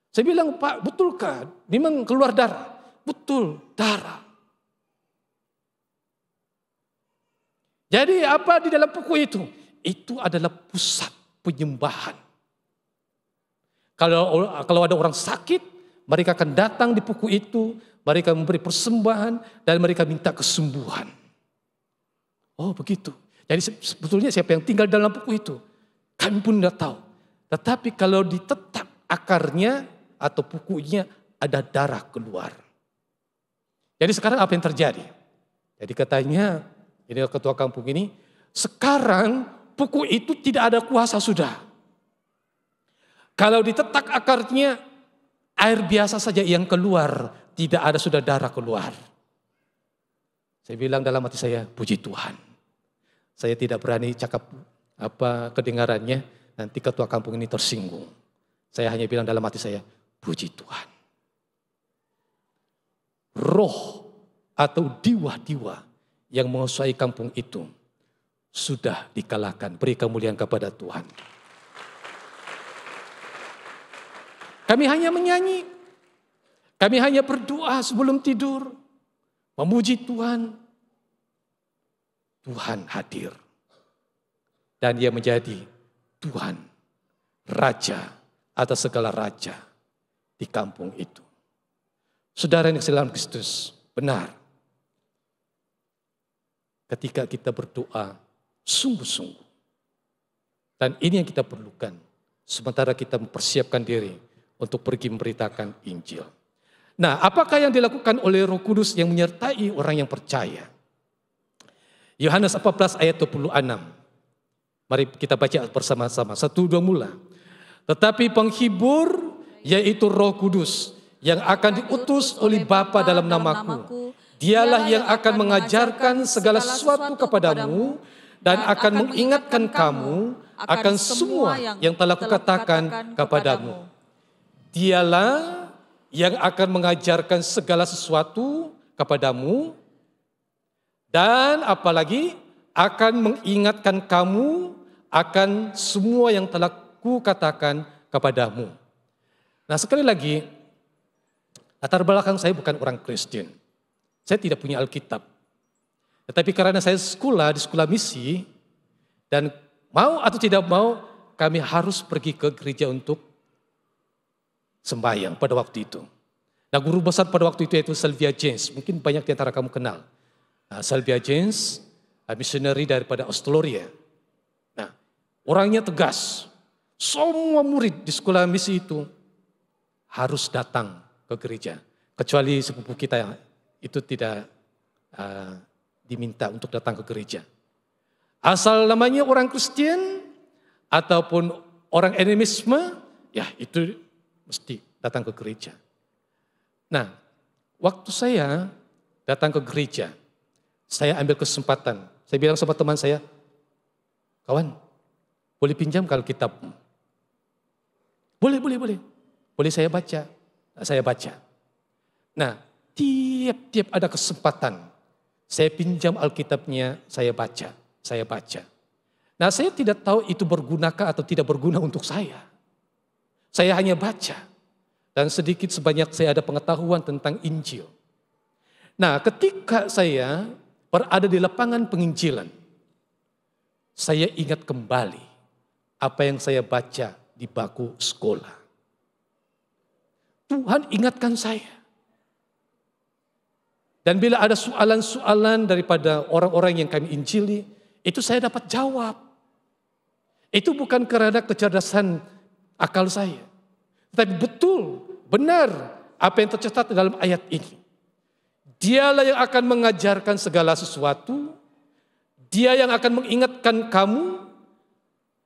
Saya bilang, Pak, betulkah? Memang keluar darah? Betul, darah. Jadi apa di dalam puku itu? Itu adalah pusat penyembahan. Kalau ada orang sakit, mereka akan datang di puku itu, mereka memberi persembahan, dan mereka minta kesembuhan. Oh begitu. Jadi sebetulnya siapa yang tinggal dalam puku itu? Kami pun tidak tahu. Tetapi kalau ditetak akarnya atau pukunya ada darah keluar. Jadi sekarang apa yang terjadi? Jadi katanya, ini ketua kampung ini, sekarang puku itu tidak ada kuasa sudah. Kalau ditetak akarnya, air biasa saja yang keluar, tidak ada sudah darah keluar. Saya bilang dalam hati saya, puji Tuhan. Saya tidak berani cakap apa kedengarannya, nanti ketua kampung ini tersinggung. Saya hanya bilang dalam hati saya, puji Tuhan. Roh atau diwa-diwa yang menguasai kampung itu sudah dikalahkan. Beri kemuliaan kepada Tuhan. Kami hanya menyanyi. Kami hanya berdoa sebelum tidur. memuji Tuhan, Tuhan hadir. Dan dia menjadi Tuhan, Raja atas segala raja di kampung itu. Saudara yang dalam Kristus, benar. Ketika kita berdoa sungguh-sungguh. Dan ini yang kita perlukan. Sementara kita mempersiapkan diri untuk pergi memberitakan Injil. Nah, apakah yang dilakukan oleh Roh Kudus yang menyertai orang yang percaya? Yohanes 14 ayat 26. Mari kita baca bersama-sama. 1, 2 mula. Tetapi penghibur yaitu Roh Kudus yang akan diutus oleh Bapa dalam namaku. Dialah yang akan mengajarkan segala sesuatu kepadamu dan akan mengingatkan kamu akan semua yang telah kukatakan kepadamu. Dialah yang akan mengajarkan segala sesuatu kepadamu dan apalagi akan mengingatkan kamu akan semua yang telah kukatakan kepadamu. Nah, sekali lagi, latar belakang saya bukan orang Kristen. Saya tidak punya Alkitab. Tetapi karena saya di sekolah misi, dan mau atau tidak mau, kami harus pergi ke gereja untuk sembahyang pada waktu itu. Nah, guru besar pada waktu itu yaitu Sylvia James. Mungkin banyak di antara kamu kenal. Nah, Sylvia James, misioneri daripada Australia. Nah, orangnya tegas. Semua murid di sekolah misi itu harus datang ke gereja. Kecuali sepupu kita yang itu tidak diminta untuk datang ke gereja. Asal namanya orang Kristen ataupun orang animisme, ya itu mesti datang ke gereja. Nah, waktu saya datang ke gereja, saya ambil kesempatan. Saya bilang sama teman saya, kawan, boleh pinjam kalau kitabmu? Boleh. Boleh saya baca? Saya baca. Nah, tiap ada kesempatan, saya pinjam Alkitabnya, saya baca. Nah, saya tidak tahu itu bergunakah atau tidak berguna untuk saya. Saya hanya baca. Dan sedikit sebanyak saya ada pengetahuan tentang Injil. Nah, ketika saya berada di lapangan penginjilan, saya ingat kembali apa yang saya baca di bangku sekolah. Tuhan ingatkan saya. Dan bila ada soalan-soalan daripada orang-orang yang kami injili, itu saya dapat jawab. Itu bukan karena kecerdasan akal saya. Tetapi betul, benar apa yang tercatat dalam ayat ini. Dialah yang akan mengajarkan segala sesuatu. Dia yang akan mengingatkan kamu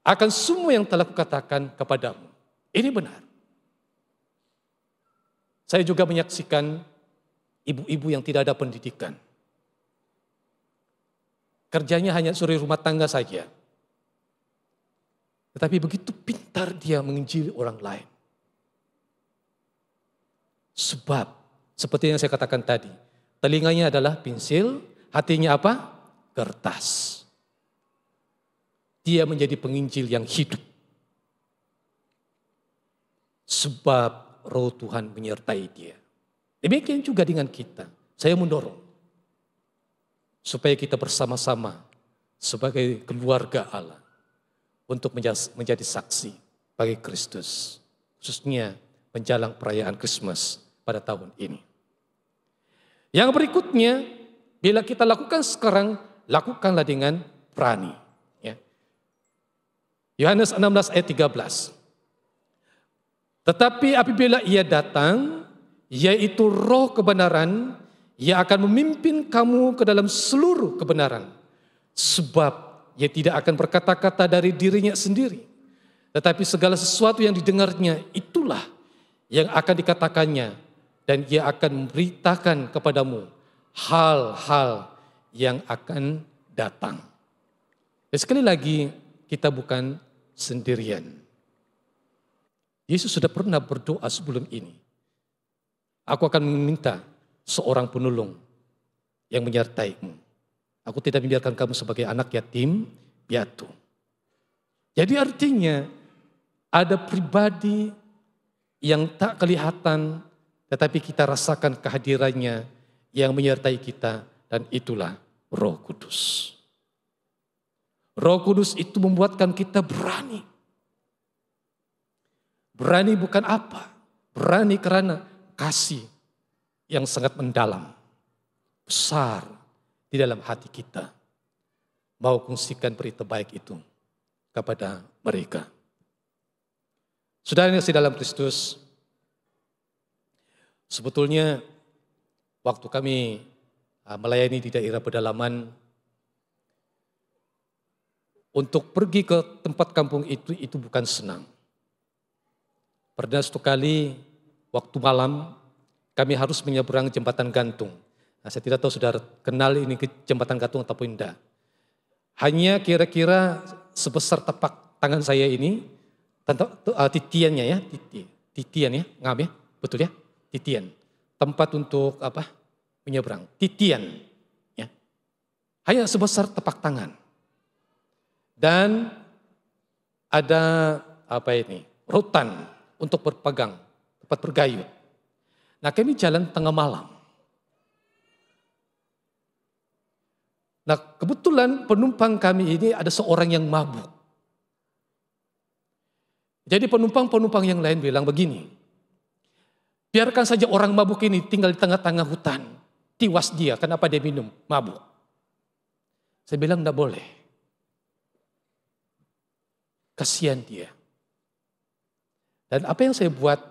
akan semua yang telah kukatakan kepadamu. Ini benar. Saya juga menyaksikan ibu-ibu yang tidak ada pendidikan. Kerjanya hanya suri rumah tangga saja. Tetapi begitu pintar dia menginjili orang lain. Sebab, seperti yang saya katakan tadi, telinganya adalah pensil, hatinya apa? Kertas. Dia menjadi penginjil yang hidup. Sebab Roh Tuhan menyertai dia. Demikian juga dengan kita. Saya mendorong supaya kita bersama-sama sebagai keluarga Allah untuk menjadi saksi bagi Kristus. Khususnya menjelang perayaan Christmas pada tahun ini. Yang berikutnya, bila kita lakukan sekarang, lakukanlah dengan berani. Ya. Yohanes 16 ayat 13. Tetapi apabila ia datang, yaitu Roh kebenaran, ia akan memimpin kamu ke dalam seluruh kebenaran. Sebab ia tidak akan berkata-kata dari dirinya sendiri. Tetapi segala sesuatu yang didengarnya, itulah yang akan dikatakannya. Dan ia akan memberitakan kepadamu hal-hal yang akan datang. Dan sekali lagi, kita bukan sendirian. Yesus sudah pernah berdoa sebelum ini. Aku akan meminta seorang penolong yang menyertaimu. Aku tidak membiarkan kamu sebagai anak yatim piatu. Jadi artinya ada pribadi yang tak kelihatan tetapi kita rasakan kehadirannya yang menyertai kita, dan itulah Roh Kudus. Roh Kudus itu membuatkan kita berani. Berani bukan apa? Berani karena kasih yang sangat mendalam, besar di dalam hati kita. Mau kongsikan berita baik itu kepada mereka. Saudara yang kasih dalam Kristus, sebetulnya waktu kami melayani di daerah pedalaman, untuk pergi ke tempat kampung itu bukan senang. Pernah satu kali waktu malam kami harus menyeberang jembatan gantung. Nah, saya tidak tahu saudara kenal ini jembatan gantung ataupun tidak. Hanya kira-kira sebesar tapak tangan saya ini, titiannya ya, titian ya, ngam ya, betul ya, titian. Tempat untuk apa? Menyeberang, titian. Ya. Hanya sebesar tapak tangan. Dan ada apa ini? Rotan untuk berpegang, tempat bergayut. Nah, kami jalan tengah malam. Nah, kebetulan penumpang kami ini ada seorang yang mabuk. Jadi penumpang-penumpang yang lain bilang begini, biarkan saja orang mabuk ini tinggal di tengah-tengah hutan. Tiwas dia, kenapa dia minum, mabuk. Saya bilang enggak boleh. Kasihan dia. Dan apa yang saya buat,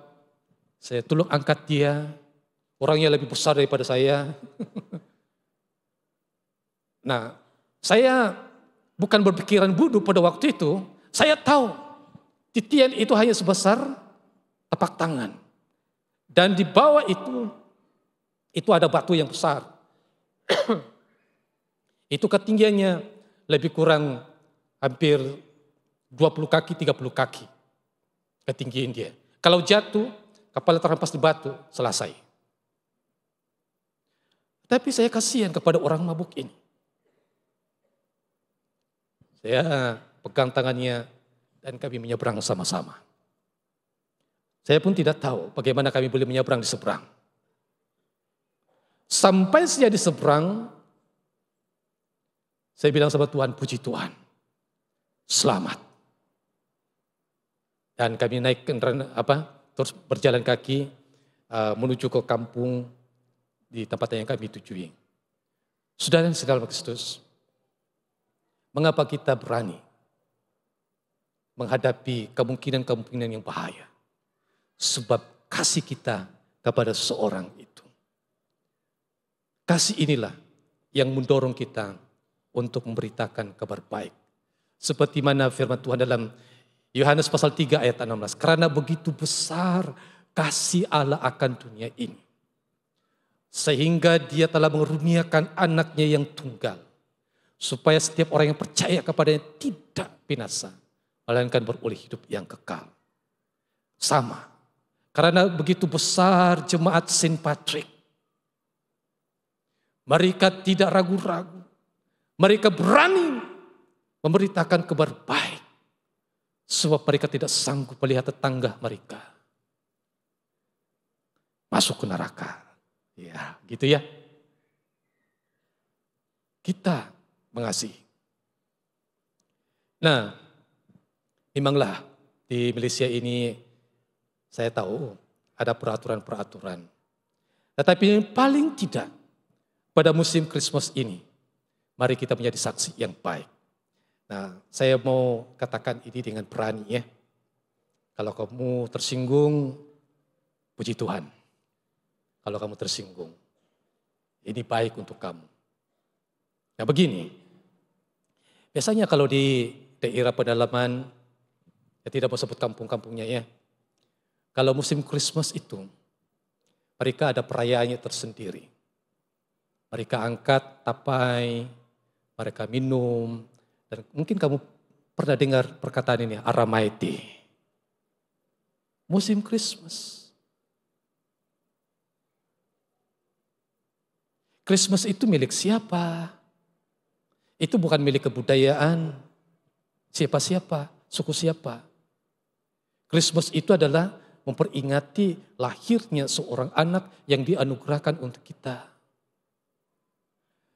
saya tolong angkat dia, orangnya lebih besar daripada saya. Nah, saya bukan berpikiran bodoh pada waktu itu, saya tahu titian itu hanya sebesar tapak tangan. Dan di bawah itu ada batu yang besar. Itu ketinggiannya lebih kurang hampir 20 kaki, 30 kaki. Ketinggian dia. Kalau jatuh, kepala terhempas di batu, selesai. Tapi saya kasihan kepada orang mabuk ini. Saya pegang tangannya dan kami menyeberang sama-sama. Saya pun tidak tahu bagaimana kami boleh menyeberang di seberang. Sampai saya di seberang, saya bilang sama Tuhan, puji Tuhan, selamat. Dan kami naik kendaraan terus berjalan kaki menuju ke kampung di tempat yang kami tujui. Saudara yang dalam Kristus, mengapa kita berani menghadapi kemungkinan-kemungkinan yang bahaya? Sebab kasih kita kepada seseorang itu. Kasih inilah yang mendorong kita untuk memberitakan kabar baik. Seperti mana firman Tuhan dalam Yohanes pasal 3 ayat 16. Karena begitu besar kasih Allah akan dunia ini. Sehingga dia telah mengaruniakan anaknya yang tunggal. Supaya setiap orang yang percaya kepadanya tidak binasa. Melainkan beroleh hidup yang kekal. Sama. Karena begitu besar jemaat Saint Patrick. Mereka tidak ragu-ragu. Mereka berani memberitakan kabar baik. Sebab mereka tidak sanggup melihat tetangga mereka masuk ke neraka. Ya, gitu ya. Kita mengasihi. Nah, memanglah di Malaysia ini saya tahu ada peraturan-peraturan. Tetapi yang paling tidak pada musim Christmas ini, mari kita menjadi saksi yang baik. Nah, saya mau katakan ini dengan berani ya. Kalau kamu tersinggung, puji Tuhan. Kalau kamu tersinggung, ini baik untuk kamu. Nah begini, biasanya kalau di daerah pedalaman, ya tidak mau sebut kampung-kampungnya ya. Kalau musim Christmas itu, mereka ada perayaannya tersendiri. Mereka angkat tapai, mereka minum, dan mungkin kamu pernah dengar perkataan ini, Aramaiti. Musim Christmas. Christmas itu milik siapa? Itu bukan milik kebudayaan. Siapa-siapa, suku siapa. Christmas itu adalah memperingati lahirnya seorang anak yang dianugerahkan untuk kita.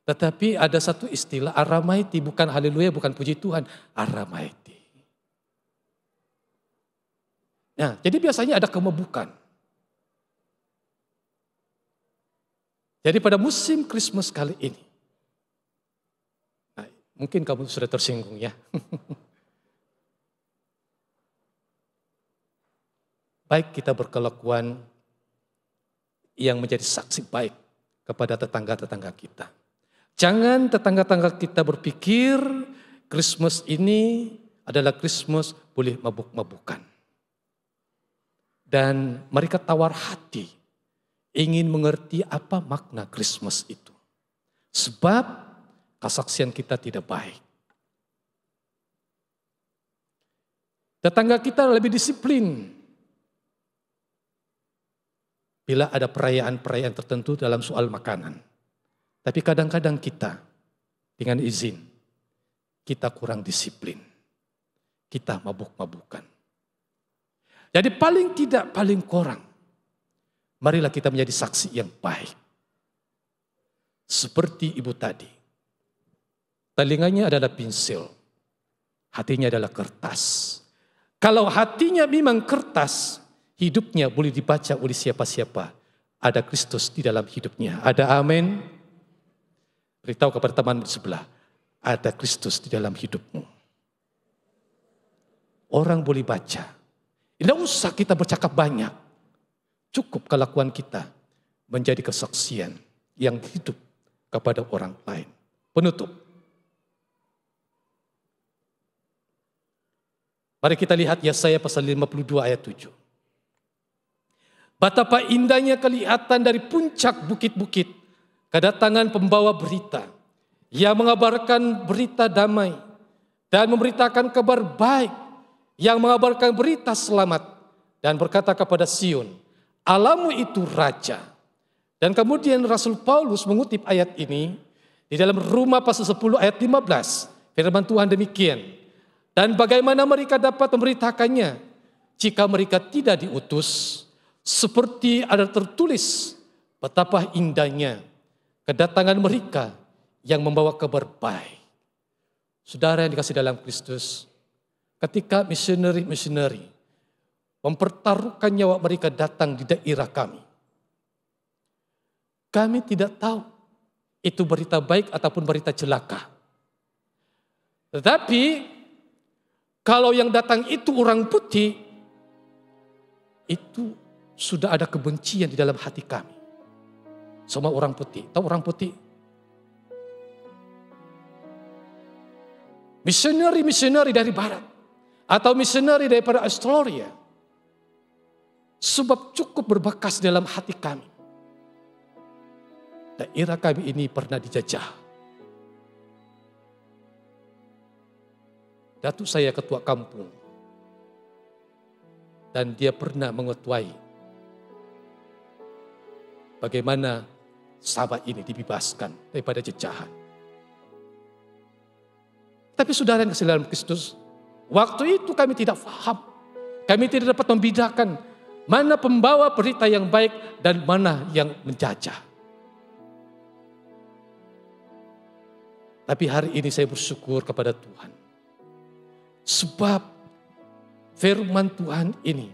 Tetapi ada satu istilah aramaiti, bukan haleluya, bukan puji Tuhan, aramaiti. Nah, jadi biasanya ada kemebukan. Jadi pada musim Christmas kali ini, nah, mungkin kamu sudah tersinggung ya. Baik kita berkelakuan yang menjadi saksi baik kepada tetangga-tetangga kita. Jangan tetangga-tetangga kita berpikir Christmas ini adalah Christmas boleh mabuk-mabukan. Dan mereka tawar hati ingin mengerti apa makna Christmas itu. Sebab kesaksian kita tidak baik. Tetangga kita lebih disiplin bila ada perayaan-perayaan tertentu dalam soal makanan. Tapi kadang-kadang kita, dengan izin, kita kurang disiplin. Kita mabuk-mabukan. Jadi paling tidak, paling kurang, marilah kita menjadi saksi yang baik. Seperti ibu tadi. Telinganya adalah pensil, hatinya adalah kertas. Kalau hatinya memang kertas, hidupnya boleh dibaca oleh siapa-siapa. Ada Kristus di dalam hidupnya. Ada amin. Beritahu kepada teman di sebelah, ada Kristus di dalam hidupmu. Orang boleh baca. Tidak usah kita bercakap banyak. Cukup kelakuan kita menjadi kesaksian yang hidup kepada orang lain. Penutup. Mari kita lihat Yesaya pasal 52 ayat 7. Betapa indahnya kelihatan dari puncak bukit-bukit kedatangan pembawa berita yang mengabarkan berita damai dan memberitakan kabar baik, yang mengabarkan berita selamat dan berkata kepada Sion, Allahmu itu Raja. Dan kemudian Rasul Paulus mengutip ayat ini di dalam Roma pasal 10 ayat 15. Firman Tuhan demikian. Dan bagaimana mereka dapat memberitakannya jika mereka tidak diutus, seperti ada tertulis betapa indahnya kedatangan mereka yang membawa kabar baik. Saudara yang dikasihi dalam Kristus, ketika misioneri-misioneri mempertaruhkan nyawa mereka datang di daerah kami tidak tahu itu berita baik ataupun berita celaka. Tetapi kalau yang datang itu orang putih, itu sudah ada kebencian di dalam hati kami. Sama orang putih. Tahu orang putih? Misioneri dari barat. Atau misioneri daripada Australia. Sebab cukup berbekas dalam hati kami. Daerah kami ini pernah dijajah. Datuk saya ketua kampung. Dan dia pernah mengetuai bagaimana sahabat ini dibebaskan daripada jejahan. Tapi saudara yang kasih dalam Kristus, waktu itu kami tidak paham. Kami tidak dapat membedakan mana pembawa berita yang baik dan mana yang menjajah. Tapi hari ini saya bersyukur kepada Tuhan. Sebab firman Tuhan ini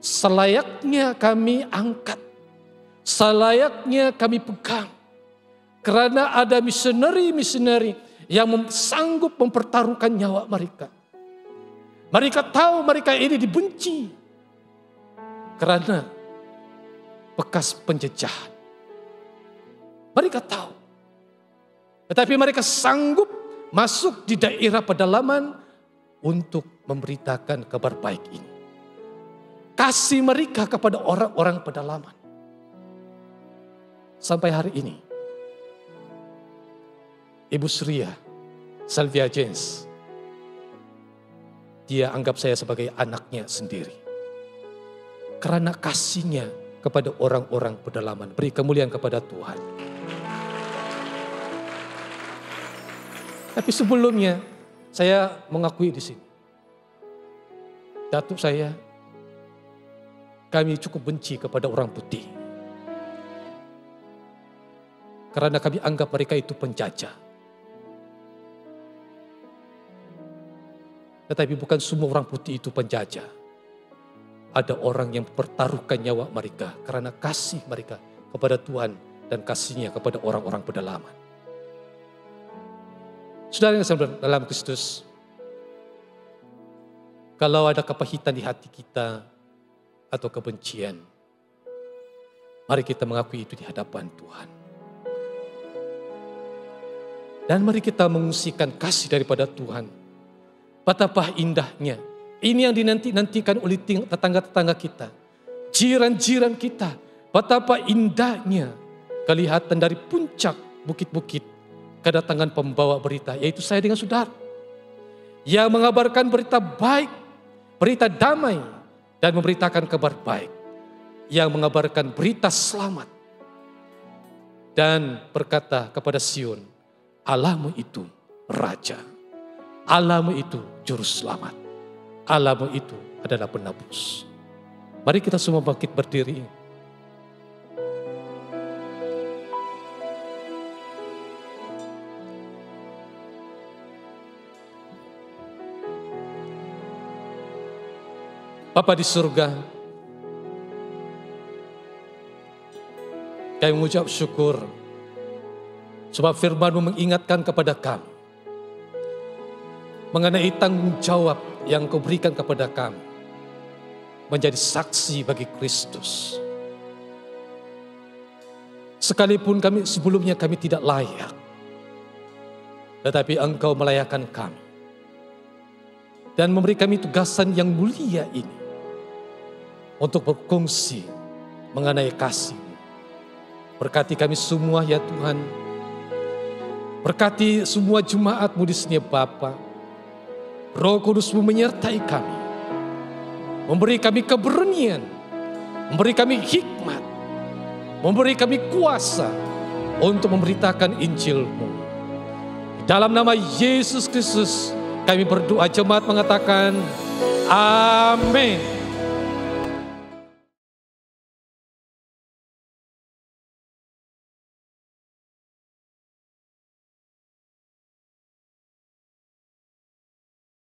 selayaknya kami angkat. Selayaknya kami pegang. Karena ada misioneri-misioneri yang sanggup mempertaruhkan nyawa mereka. Mereka tahu mereka ini dibenci. Karena bekas penjejahan. Mereka tahu. Tetapi mereka sanggup masuk di daerah pedalaman untuk memberitakan kabar baik ini. Kasih mereka kepada orang-orang pedalaman. Sampai hari ini, Ibu Surya, Sylvia James, dia anggap saya sebagai anaknya sendiri. Karena kasihnya kepada orang-orang pedalaman. Beri kemuliaan kepada Tuhan. Tapi sebelumnya, saya mengakui di sini. Datuk saya, kami cukup benci kepada orang putih. karena kami anggap mereka itu penjajah. Tetapi bukan semua orang putih itu penjajah. Ada orang yang mempertaruhkan nyawa mereka karena kasih mereka kepada Tuhan dan kasihnya kepada orang-orang pedalaman. Saudara yang saudara dalam Kristus, kalau ada kepahitan di hati kita atau kebencian, mari kita mengakui itu di hadapan Tuhan. Dan mari kita mengungsikan kasih daripada Tuhan. Betapa indahnya. Ini yang dinanti-nantikan oleh tetangga-tetangga kita. Jiran-jiran kita. Betapa indahnya kelihatan dari puncak bukit-bukit kedatangan pembawa berita, yaitu saya dengan saudara. Yang mengabarkan berita baik, berita damai, dan memberitakan kabar baik. Yang mengabarkan berita selamat. Dan berkata kepada Sion, Allahmu itu Raja. Allahmu itu Juru Selamat. Allahmu itu adalah penebus. Mari kita semua bangkit berdiri. Bapa di surga, kami mengucap syukur sebab firman-Mu mengingatkan kepada kami mengenai tanggung jawab yang Kau berikan kepada kami menjadi saksi bagi Kristus. Sekalipun kami sebelumnya kami tidak layak, tetapi Engkau melayakkan kami dan memberi kami tugasan yang mulia ini untuk berkongsi mengenai kasih-Mu. Berkati kami semua ya Tuhan. Berkati semua jemaat-Mu di sini Bapa. Roh Kudus-Mu menyertai kami. Memberi kami keberanian. Memberi kami hikmat. Memberi kami kuasa untuk memberitakan Injil-Mu. Dalam nama Yesus Kristus kami berdoa, jemaat mengatakan amin.